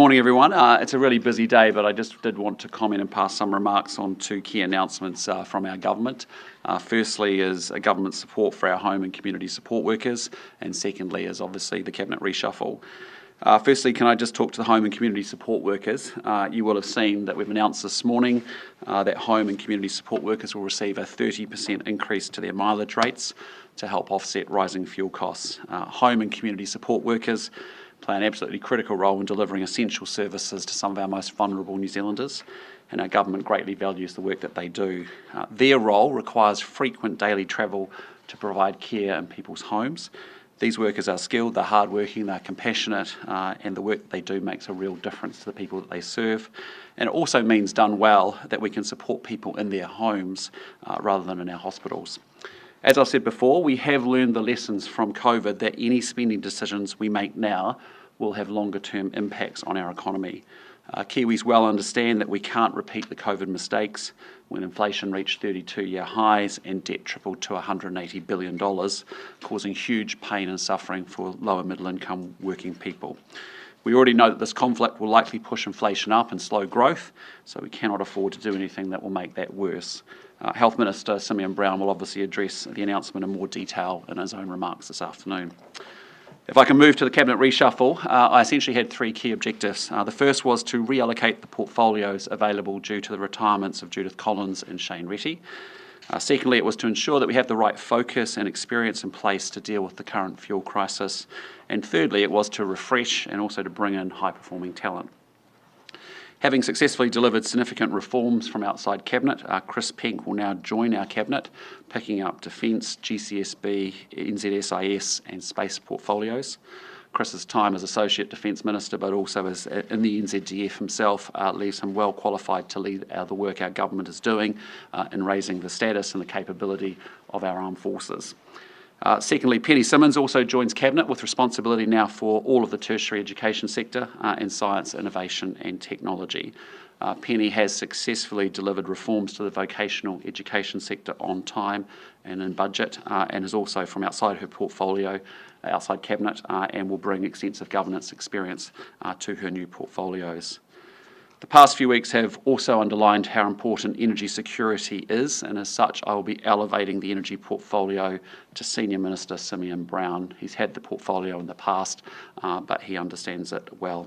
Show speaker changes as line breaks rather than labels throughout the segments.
Morning everyone. It's a really busy day, but I just did want to comment and pass some remarks on two key announcements from our government. Firstly is a government support for our home and community support workers, and secondly is obviously the Cabinet reshuffle. Firstly, can I just talk to the home and community support workers? You will have seen that we've announced this morning that home and community support workers will receive a 30% increase to their mileage rates to help offset rising fuel costs. Home and community support workers play an absolutely critical role in delivering essential services to some of our most vulnerable New Zealanders, and our government greatly values the work that they do. Their role requires frequent daily travel to provide care in people's homes. These workers are skilled, they're hardworking, they're compassionate, and the work that they do makes a real difference to the people that they serve. And it also means, done well, that we can support people in their homes rather than in our hospitals. As I've said before, we have learned the lessons from COVID that any spending decisions we make now will have longer term impacts on our economy. Kiwis well understand that we can't repeat the COVID mistakes when inflation reached 32-year highs and debt tripled to $180 billion, causing huge pain and suffering for lower middle income working people. We already know that this conflict will likely push inflation up and slow growth, so we cannot afford to do anything that will make that worse. Health Minister Simeon Brown will obviously address the announcement in more detail in his own remarks this afternoon. If I can move to the Cabinet reshuffle, I essentially had three key objectives. The first was to reallocate the portfolios available due to the retirements of Judith Collins and Shane Reti. Secondly, it was to ensure that we have the right focus and experience in place to deal with the current fuel crisis. And thirdly, it was to refresh and also to bring in high-performing talent. Having successfully delivered significant reforms from outside Cabinet, Chris Penk will now join our Cabinet, picking up Defence, GCSB, NZSIS and Space portfolios. Chris's time as Associate Defence Minister, but also as in the NZDF himself, leaves him well qualified to lead the work our government is doing in raising the status and the capability of our armed forces. Secondly, Penny Simmons also joins Cabinet with responsibility now for all of the tertiary education sector in science, innovation and technology. Penny has successfully delivered reforms to the vocational education sector on time and in budget, and is also from outside her portfolio, outside Cabinet, and will bring extensive governance experience to her new portfolios. The past few weeks have also underlined how important energy security is, and as such I will be elevating the energy portfolio to Senior Minister Simeon Brown. He's had the portfolio in the past, but he understands it well.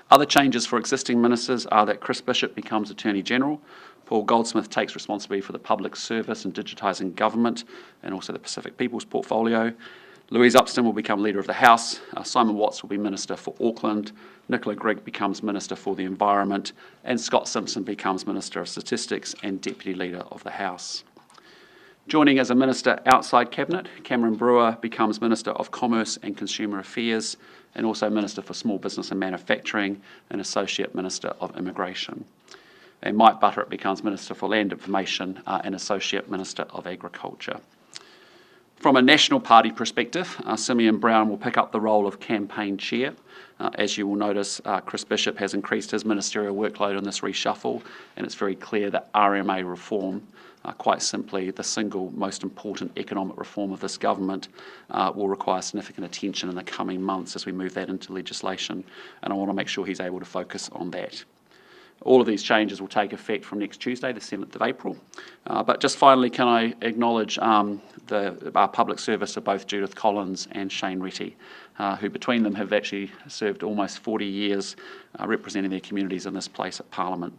Other changes for existing ministers are that Chris Bishop becomes Attorney General, Paul Goldsmith takes responsibility for the public service and digitising government, and also the Pacific People's portfolio. Louise Upston will become Leader of the House, Simon Watts will be Minister for Auckland, Nicola Grigg becomes Minister for the Environment, and Scott Simpson becomes Minister of Statistics and Deputy Leader of the House. Joining as a Minister outside Cabinet, Cameron Brewer becomes Minister of Commerce and Consumer Affairs, and also Minister for Small Business and Manufacturing, and Associate Minister of Immigration. And Mike Butterick becomes Minister for Land Information and Associate Minister of Agriculture. From a National Party perspective, Simeon Brown will pick up the role of Campaign Chair. As you will notice, Chris Bishop has increased his ministerial workload on this reshuffle, and it's very clear that RMA reform, quite simply the single most important economic reform of this government, will require significant attention in the coming months as we move that into legislation, and I want to make sure he's able to focus on that. All of these changes will take effect from next Tuesday, the 7th of April. But just finally, can I acknowledge our public service of both Judith Collins and Shane Reti, who between them have actually served almost 40 years representing their communities in this place at Parliament.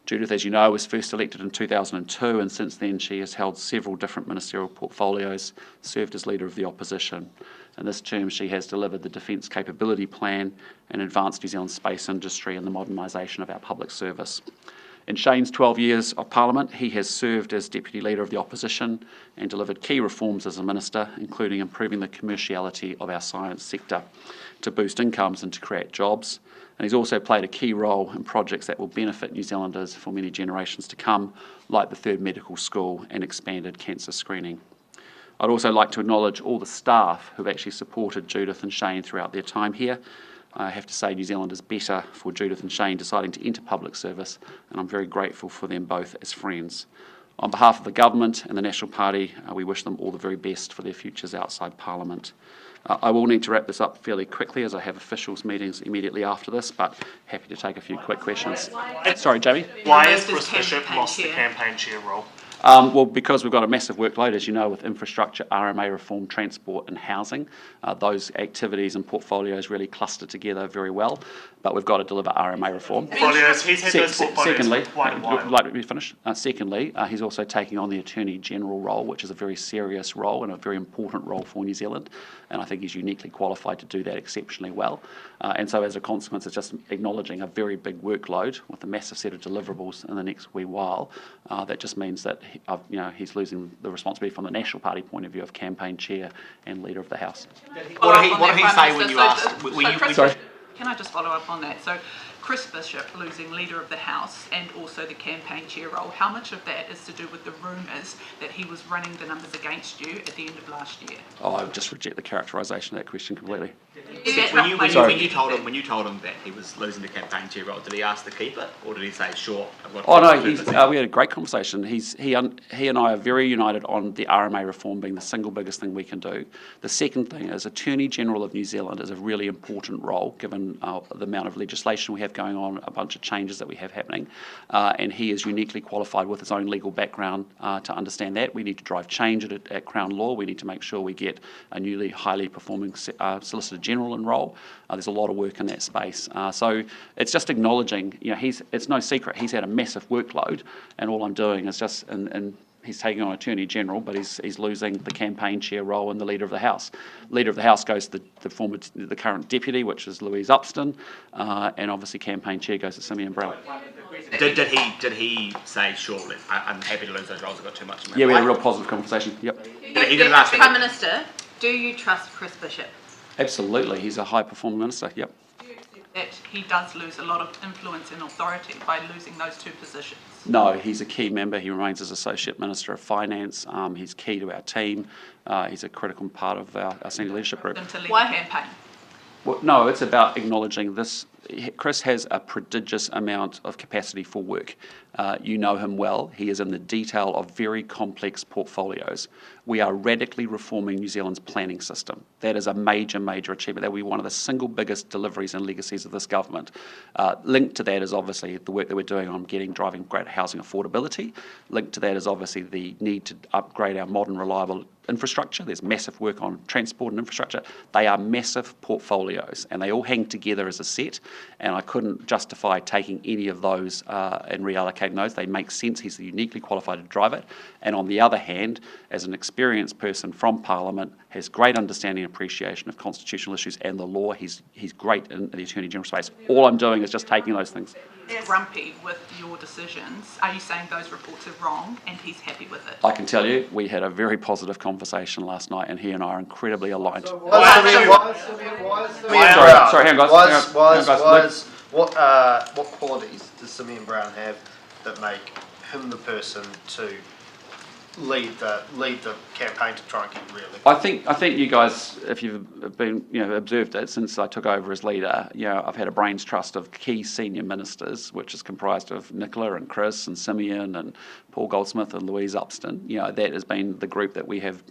Judith, as you know, was first elected in 2002, and since then she has held several different ministerial portfolios, served as Leader of the Opposition. In this term, she has delivered the Defence Capability Plan and advanced New Zealand's space industry and the modernisation of our public service. In Shane's 12 years of Parliament, he has served as Deputy Leader of the Opposition and delivered key reforms as a Minister, including improving the commerciality of our science sector to boost incomes and to create jobs. And he's also played a key role in projects that will benefit New Zealanders for many generations to come, like the third medical school and expanded cancer screening. I'd also like to acknowledge all the staff who've actually supported Judith and Shane throughout their time here. I have to say New Zealand is better for Judith and Shane deciding to enter public service, and I'm very grateful for them both as friends. On behalf of the government and the National Party, we wish them all the very best for their futures outside Parliament. I will need to wrap this up fairly quickly as I have officials meetings immediately after this, but happy to take a few quick questions. Sorry, Jamie?
Why has Chris Bishop lost the campaign chair role?
Well, because we've got a massive workload, as you know, with infrastructure, RMA reform, transport and housing. Those activities and portfolios really cluster together very well, but we've got to deliver RMA reform.
Portfolios, he's had those portfolios
Secondly,
for quite a while.
like me finish. Secondly, he's also taking on the Attorney General role, which is a very serious role and a very important role for New Zealand, and I think he's uniquely qualified to do that exceptionally well. And so as a consequence, it's just acknowledging a very big workload with a massive set of deliverables in the next wee while. That just means that he's losing the responsibility from the National Party point of view of campaign chair and leader of the House.
What did he say when you asked?
Sorry?
Can I just follow up on that? So Chris Bishop losing leader of the House and also the campaign chair role, how much of that is to do with the rumours that he was running the numbers against you at the end of last year?
Oh, I would just reject the characterisation of that question completely.
When you told him that he was losing the campaign chair role, did he ask to keep it, or did he say, "Sure"?
Oh no, we had a great conversation. He and I are very united on the RMA reform being the single biggest thing we can do. The second thing is Attorney General of New Zealand is a really important role given the amount of legislation we have going on, a bunch of changes that we have happening, and he is uniquely qualified with his own legal background to understand that. We need to drive change at Crown Law. We need to make sure we get a newly highly performing Solicitor General in role. There's a lot of work in that space. So it's just acknowledging, it's no secret, he's had a massive workload, and all I'm doing is just, and he's taking on Attorney General, but he's losing the campaign chair role and the Leader of the House. Leader of the House goes to the current deputy, which is Louise Upston, and obviously campaign chair goes to Simeon Brown.
Did he say, "Sure, I'm happy to lose those roles, I've got too much in my
Yeah, we had a real positive conversation. Yep.
He didn't ask
Prime Minister, do you trust Chris Bishop?
Absolutely, he's a high-performing minister. Yep.
That he does lose a lot of influence and authority by losing those two positions?
No, he's a key member. He remains as Associate Minister of Finance. He's key to our team. He's a critical part of our senior leadership group.
To lead the campaign?
Well, no, it's about acknowledging this. Chris has a prodigious amount of capacity for work. You know him well. He is in the detail of very complex portfolios. We are radically reforming New Zealand's planning system. That is a major, major achievement. That will be one of the single biggest deliveries and legacies of this government. Linked to that is obviously the work that we're doing on driving greater housing affordability. Linked to that is obviously the need to upgrade our modern, reliable infrastructure. There's massive work on transport and infrastructure. They are massive portfolios, and they all hang together as a set, and I couldn't justify taking any of those and reallocating those. They make sense. He's uniquely qualified to drive it. And on the other hand, as an experienced person from Parliament, has great understanding and appreciation of constitutional issues and the law. He's great in the Attorney General space. All I'm doing is just taking those things.
Grumpy with your decisions. Are you saying those reports are wrong and he's happy with it?
I can tell you, we had a very positive conversation last night, and he and I are incredibly aligned.
Sorry,
hang on, guys.
What qualities does Simeon Brown have that make him the person to lead the campaign to try and keep real?
I think you guys, if you've been observed it since I took over as leader, I've had a brains trust of key senior ministers, which is comprised of Nicola and Chris and Simeon and Paul Goldsmith and Louise Upston. That has been the group that we have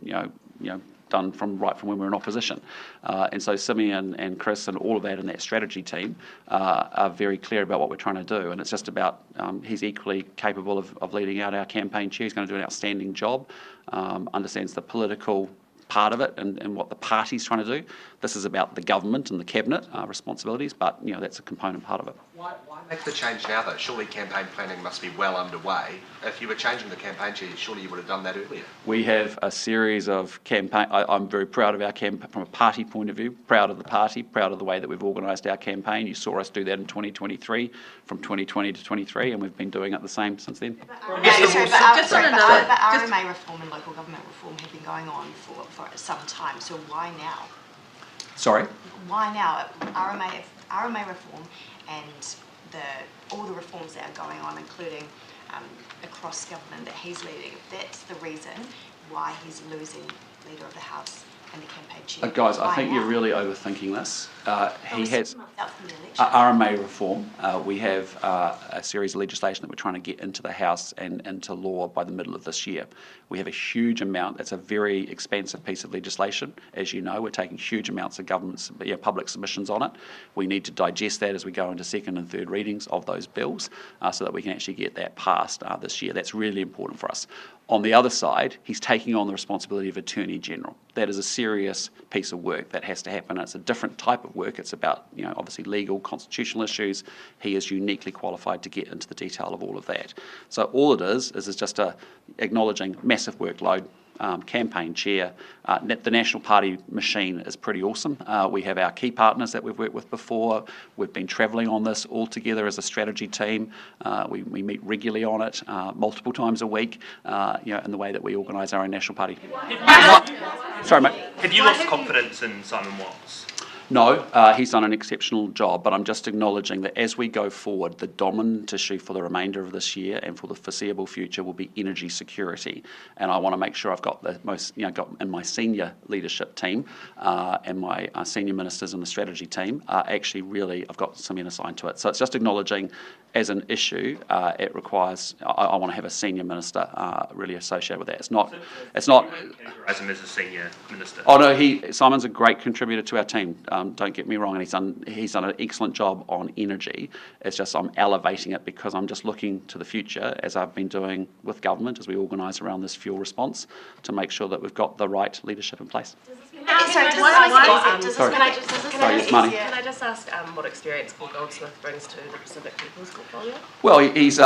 done from when we were in opposition. And so Simeon and Chris and all of that in that strategy team are very clear about what we're trying to do. And it's just about, he's equally capable of leading out our campaign chair. He's going to do an outstanding job, understands the political part of it and what the party's trying to do. This is about the government and the cabinet responsibilities, but that's a component part of it.
Why make the change now, though? Surely campaign planning must be well underway. If you were changing the campaign chair, surely you would have done that earlier.
We have a series of campaign. I'm very proud of our campaign from a party point of view, proud of the party, proud of the way that we've organised our campaign. You saw us do that in 2023, from 2020 to 23, and we've been doing it the same since then.
RMA reform and local government reform have been going on for some time, so why now?
Sorry?
Why now? RMA reform and all the reforms that are going on, including across government that he's leading, if that's the reason why he's losing Leader of the House and the campaign chair.
Guys, I think you're really overthinking this. He has
Out from the election.
RMA reform. We have a series of legislation that we're trying to get into the House and into law by the middle of this year. We have a huge amount. It's a very expansive piece of legislation. As you know, we're taking huge amounts of public submissions on it. We need to digest that as we go into second and third readings of those bills so that we can actually get that passed this year. That's really important for us. On the other side, he's taking on the responsibility of Attorney General. That is a serious piece of work that has to happen. It's a different type of work. It's about, obviously legal, constitutional issues. He is uniquely qualified to get into the detail of all of that. So all it is just acknowledging massive workload. Campaign chair. The National Party machine is pretty awesome. We have our key partners that we've worked with before. We've been travelling on this all together as a strategy team. We meet regularly on it, multiple times a week, in the way that we organise our own National Party. Sorry, mate.
Have you lost confidence in Simon Watts?
No, he's done an exceptional job, but I'm just acknowledging that as we go forward, the dominant issue for the remainder of this year and for the foreseeable future will be energy security. And I want to make sure I've got the most, got in my senior leadership team and my senior ministers in the strategy team, actually really, I've got some assigned to it. So it's just acknowledging as an issue, it requires, I want to have a senior minister really associated with that. It's not.
As him as a senior minister.
Oh no, Simon's a great contributor to our team. Don't get me wrong, and he's done an excellent job on energy. It's just I'm elevating it because I'm just looking to the future, as I've been doing with government as we organise around this fuel response, to make sure that we've got the right leadership in place.
Can I just ask what experience Paul Goldsmith brings to the Pacific People's portfolio?
Well, he's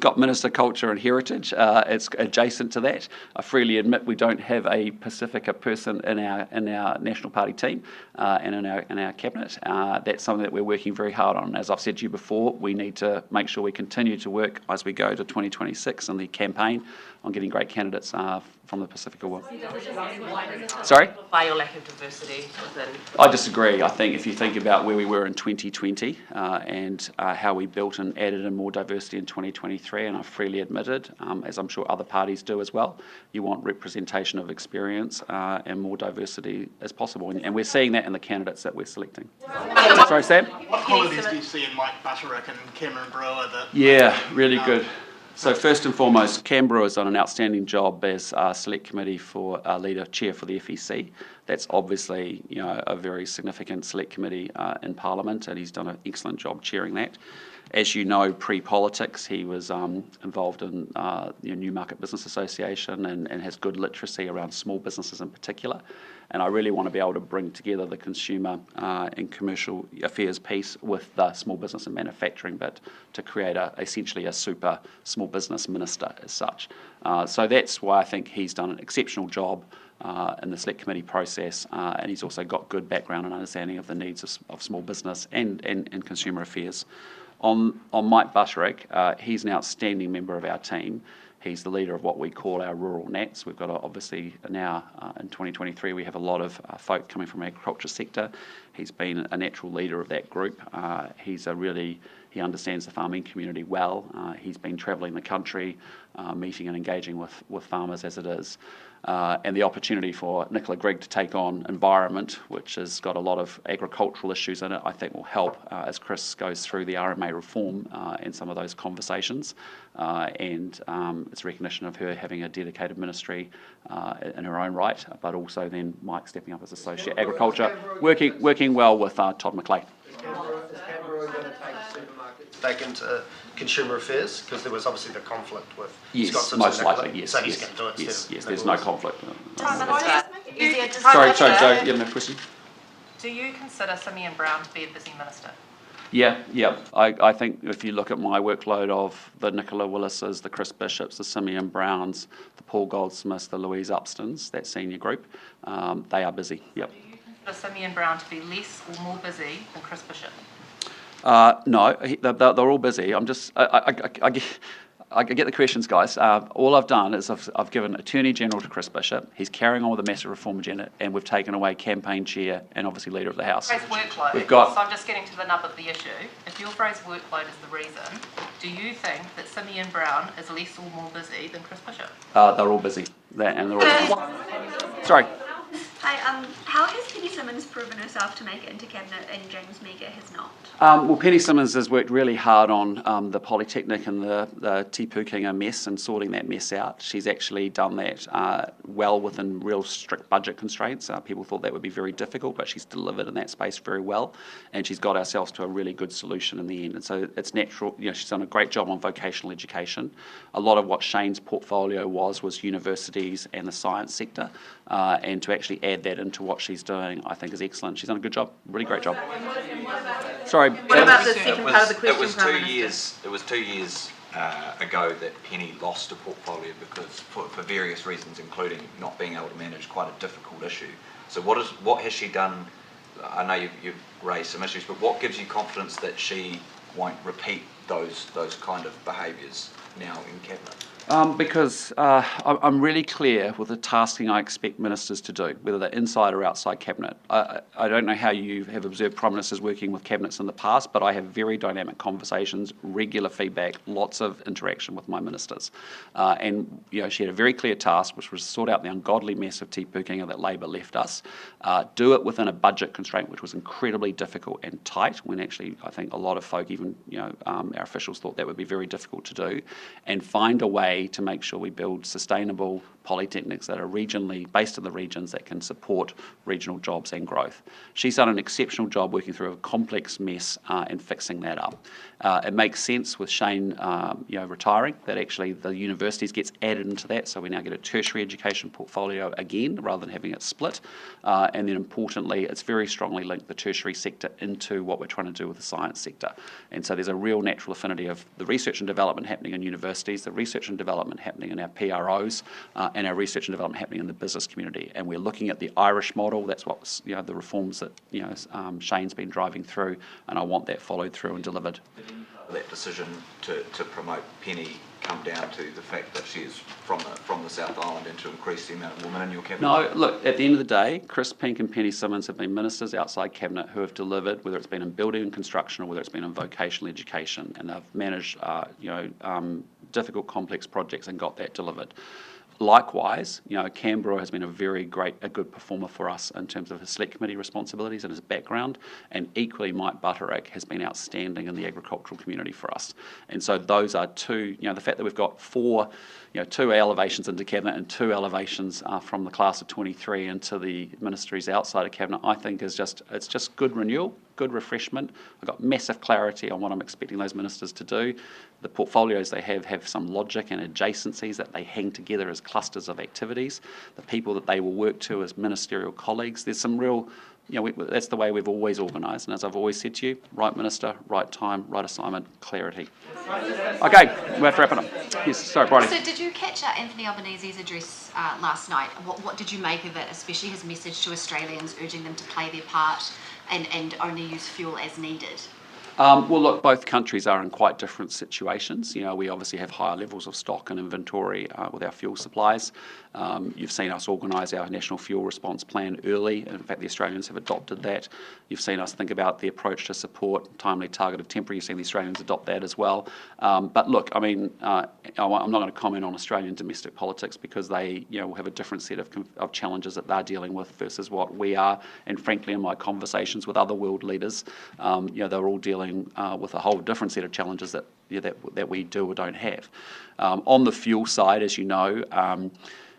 got Minister Culture and Heritage. It's adjacent to that. I freely admit we don't have a Pacifica person in our National Party team and in our cabinet. That's something that we're working very hard on. As I've said to you before, we need to make sure we continue to work as we go to 2026 and the campaign on getting great candidates from the Pacifica world. Sorry?
By your lack of diversity within...
I disagree. I think if you think about where we were in 2020 and how we built and added in more diversity in 2023, and I freely admitted, as I'm sure other parties do as well, you want representation of experience and more diversity as possible. And we're seeing that in the candidates that we're selecting. Sorry, Sam?
What qualities do you see in Mike Butterick and Cameron Brewer that...
Yeah, really good. So first and foremost, Cam Brewer's done an outstanding job as select committee for chair for the FEC. That's obviously a very significant select committee in Parliament, and he's done an excellent job chairing that. As you know, pre-politics, he was involved in Newmarket Business Association and has good literacy around small businesses in particular. And I really want to be able to bring together the consumer and commercial affairs piece with the small business and manufacturing bit to create essentially a super small business minister as such. So that's why I think he's done an exceptional job in the select committee process, and he's also got good background and understanding of the needs of small business and consumer affairs. On Mike Butterick, he's an outstanding member of our team. He's the leader of what we call our rural Nats. We've got obviously now in 2023 we have a lot of folk coming from the agriculture sector. He's been a natural leader of that group. He understands the farming community well. He's been travelling the country, meeting and engaging with farmers as it is. And the opportunity for Nicola Grigg to take on environment, which has got a lot of agricultural issues in it, I think will help as Chris goes through the RMA reform and some of those conversations. And it's recognition of her having a dedicated ministry in her own right, but also then Mike stepping up as Associate Agriculture, working well with Todd McLean.
Is Canberra going to take supermarkets back into consumer affairs? Because there was obviously the conflict with
Yes, most likely, yes.
So he's going to do it.
Yes, there's no conflict.
Sorry,
Joe, you have no question?
Do you consider Simeon Brown to be a busy minister?
Yeah. I think if you look at my workload of the Nicola Willises, the Chris Bishops, the Simeon Browns, the Paul Goldsmiths, the Louise Upstons, that senior group, they are busy, yep.
Do you consider Simeon Brown to be less or more busy than Chris Bishop?
No, they're all busy. I get the questions, guys. All I've done is I've given Attorney General to Chris Bishop. He's carrying on with the massive reform agenda, and we've taken away campaign chair and obviously leader of the House.
Workload.
We've got.
So I'm just getting to the nub of the issue. If your phrase workload is the reason, do you think that Simeon Brown is less or more busy than Chris Bishop?
They're all busy. Sorry.
Hi, how has Penny Simmons proven herself to make it into Cabinet and James Meagher has not?
Well, Penny Simmons has worked really hard on the Polytechnic and the Te Pukenga mess and sorting that mess out. She's actually done that well within real strict budget constraints. People thought that would be very difficult, but she's delivered in that space very well, and she's got ourselves to a really good solution in the end. And so it's natural, she's done a great job on vocational education. A lot of what Shane's portfolio was universities and the science sector, and to actually add that into what she's doing, I think is excellent. She's done a good job, really great job. Sorry.
What about the second part of the question?
It was 2 years ago that Penny lost a portfolio because for various reasons, including not being able to manage quite a difficult issue. So what has she done? I know you've raised some issues, but what gives you confidence that she won't repeat those kind of behaviours now in Cabinet? Because I'm really clear with the tasking I expect ministers to do, whether they're inside or outside Cabinet. I don't know how you have observed Prime Ministers working with Cabinets in the past, but I have very dynamic conversations, regular feedback, lots of interaction with my ministers. And she had a very clear task, which was to sort out the ungodly mess of Te Pukenga that Labor left us, do it within a budget constraint, which was incredibly difficult and tight, when actually I think a lot of folk, even our officials, thought that would be very difficult to do, and find a way to make sure we build sustainable polytechnics that are regionally based in the regions that can support regional jobs and growth. She's done an exceptional job working through a complex mess and fixing that up. It makes sense with Shane retiring that actually the universities gets added into that, so we now get a tertiary education portfolio again rather than having it split. And then importantly, it's very strongly linked the tertiary sector into what we're trying to do with the science sector. And so there's a real natural affinity of the research and development happening in universities, the research and development happening in our PROs, and our research and development happening in the business community. And we're looking at the Irish model. That's what the reforms that Shane's been driving through, and I want that followed through and delivered.
That decision to promote Penny come down to the fact that she is from the South Island and to increase the amount of women in your cabinet?
No, look, at the end of the day, Chris Penk and Penny Simmons have been ministers outside cabinet who have delivered, whether it's been in building and construction or whether it's been in vocational education, and they've managed difficult, complex projects and got that delivered. Likewise, Canberra has been a good performer for us in terms of his select committee responsibilities and his background, and equally Mike Butterick has been outstanding in the agricultural community for us. And so those are two, the fact that we've got two elevations into cabinet and two elevations from the class of 23 into the ministries outside of cabinet, I think it's just good renewal, good refreshment. I've got massive clarity on what I'm expecting those ministers to do. The portfolios they have some logic and adjacencies that they hang together as clusters of activities. The people that they will work to as ministerial colleagues, there's some real, that's the way we've always organised. And as I've always said to you, right minister, right time, right assignment, clarity. Okay, we have to wrap it up. Yes, sorry, Bridie.
So did you catch Anthony Albanese's address last night? What did you make of it, especially his message to Australians urging them to play their part and only use fuel as needed?
Well, look, both countries are in quite different situations. We obviously have higher levels of stock and inventory with our fuel supplies. You've seen us organise our National Fuel Response Plan early. In fact, the Australians have adopted that. You've seen us think about the approach to support timely, targeted, temporary. You've seen the Australians adopt that as well. But look, I'm not going to comment on Australian domestic politics because they will have a different set of challenges that they're dealing with versus what we are. And frankly, in my conversations with other world leaders, they're all dealing with a whole different set of challenges that we do or don't have. On the fuel side, as you know,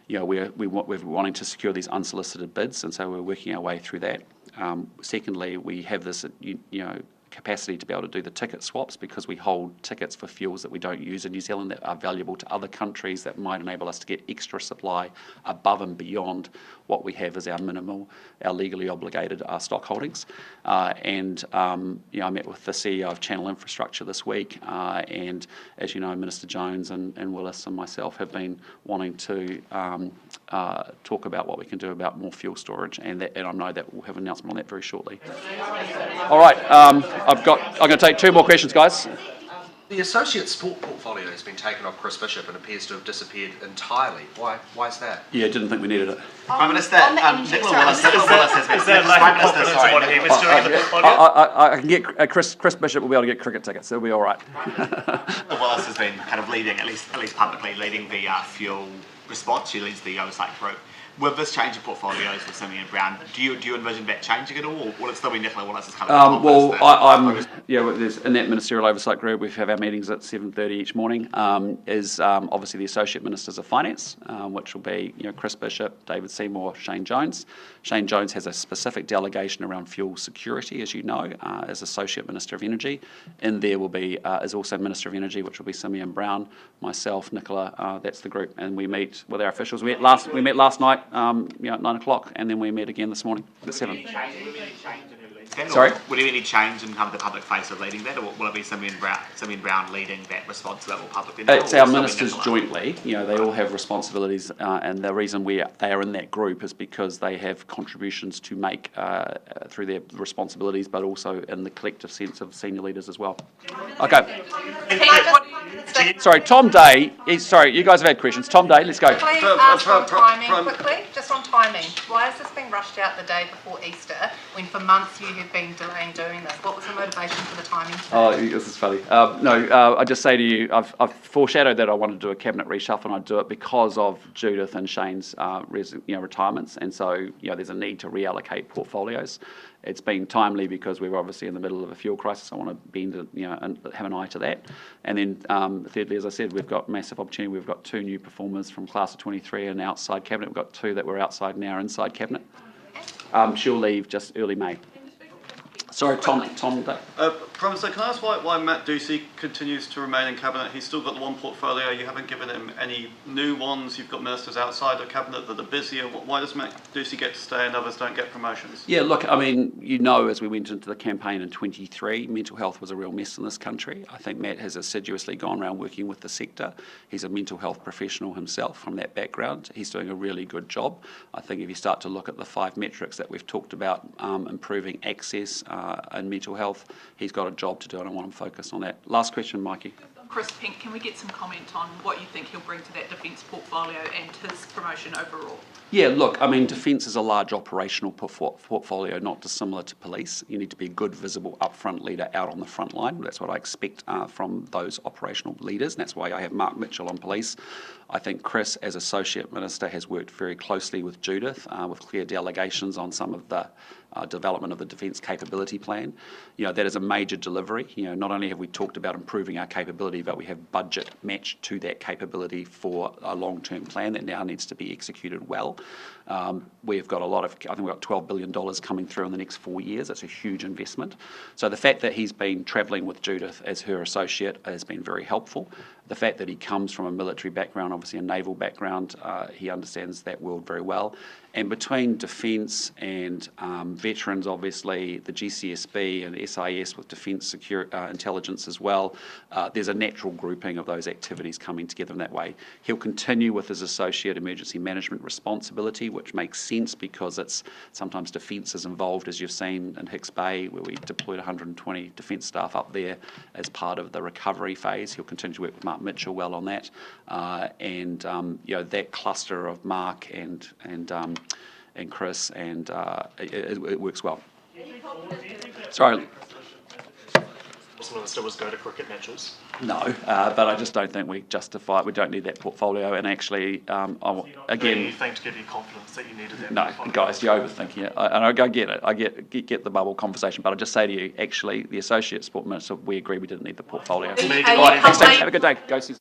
we're wanting to secure these unsolicited bids, and so we're working our way through that. Secondly, we have this capacity to be able to do the ticket swaps because we hold tickets for fuels that we don't use in New Zealand that are valuable to other countries that might enable us to get extra supply above and beyond what we have as our legally obligated stock holdings. I met with the CEO of Channel Infrastructure this week, and as you know, Minister Jones and Willis and myself have been wanting to talk about what we can do about more fuel storage, and I know that we'll have an announcement on that very shortly. All right, I'm going to take two more questions, guys.
The associate sport portfolio has been taken off Chris Bishop and appears to have disappeared entirely. Why is that?
Yeah, didn't think we needed it.
Prime Minister, Nicola Willis has been...
Is there lack of confidence in what he was doing in the portfolio?
I can get Chris Bishop will be able to get cricket tickets. It'll be all right.
Nicola Willis has been kind of leading, at least publicly, leading the fuel response. She leads the oversight group. with this change of portfolios with Simeon Brown, do you envision that changing at all, or will it still be Nicola Willis's kind of
there's in that ministerial oversight group, we have our meetings at 7:30 each morning, obviously the Associate Ministers of Finance, which will be Chris Bishop, David Seymour, Shane Jones. Shane Jones has a specific delegation around fuel security, as you know, as Associate Minister of Energy. In there will be, is also Minister of Energy, which will be Simeon Brown, myself, Nicola, that's the group, and we meet with our officials. We met last night, at 9 o'clock, and then we met again this morning at 7. Sorry?
Will there be any change in kind of the public face of leading that, or will it be Simeon Brown leading that response level publicly?
It's our ministers jointly. They all have responsibilities, and the reason they are in that group is because they have contributions to make through their responsibilities, but also in the collective sense of senior leaders as well. Okay. Sorry, Tom Day. Sorry, you guys have had questions. Tom Day, let's go.
Quickly, just on timing. Why is this being rushed out the day before Easter when for months you have been delaying doing this? What was the motivation for the timing?
Oh, this is funny. I just say to you, I've foreshadowed that I wanted to do a cabinet reshuffle, and I'd do it because of Judith and Shane's retirements, and so there's a need to reallocate portfolios. It's been timely because we're obviously in the middle of a fuel crisis. I want to bend and have an eye to that. And then thirdly, as I said, we've got massive opportunity. We've got 2 new performers from class of 23 and outside cabinet. We've got 2 that were outside and now inside cabinet. She'll leave just early May. Sorry, Tom.
Prime Minister, can I ask why Matt Ducey continues to remain in cabinet? He's still got the one portfolio. You haven't given him any new ones. You've got ministers outside of cabinet that are busier. Why does Matt Ducey get to stay and others don't get promotions?
Yeah, look, as we went into the campaign in 23, mental health was a real mess in this country. I think Matt has assiduously gone around working with the sector. He's a mental health professional himself from that background. He's doing a really good job. I think if you start to look at the 5 metrics that we've talked about, improving access and mental health, he's got a job to do, and I want him focused on that. Last question, Mikey.
Chris Penk, can we get some comment on what you think he'll bring to that defence portfolio and his promotion overall?
Yeah, look, defence is a large operational portfolio, not dissimilar to police. You need to be a good, visible, upfront leader out on the front line. That's what I expect from those operational leaders, and that's why I have Mark Mitchell on police. I think Chris, as Associate Minister, has worked very closely with Judith, with clear delegations on some of the development of the Defence Capability Plan. That is a major delivery. Not only have we talked about improving our capability, but we have budget matched to that capability for a long-term plan that now needs to be executed well. We've got I think we've got $12 billion coming through in the next 4 years. That's a huge investment. So the fact that he's been travelling with Judith as her associate has been very helpful. The fact that he comes from a military background, obviously a naval background, he understands that world very well. And between defence and veterans, obviously, the GCSB and SIS with defence intelligence as well, there's a natural grouping of those activities coming together in that way. He'll continue with his associate emergency management responsibility, which makes sense because it's sometimes defence is involved, as you've seen in Hicks Bay, where we deployed 120 defence staff up there as part of the recovery phase. He'll continue to work with Mark Mitchell well on that, that cluster of Mark and Chris, and it works well. Sorry.
Minister was go to cricket matches.
No, but I just don't think we justify it. We don't need that portfolio, and actually, again,
anything to give you confidence that you needed that.
No,
portfolio.
Guys, you're overthinking it. And I get it. I get the bubble conversation, but I just say to you, actually, the Associate Sport Minister, we agree we didn't need the portfolio. Thanks, have a good day. Go see.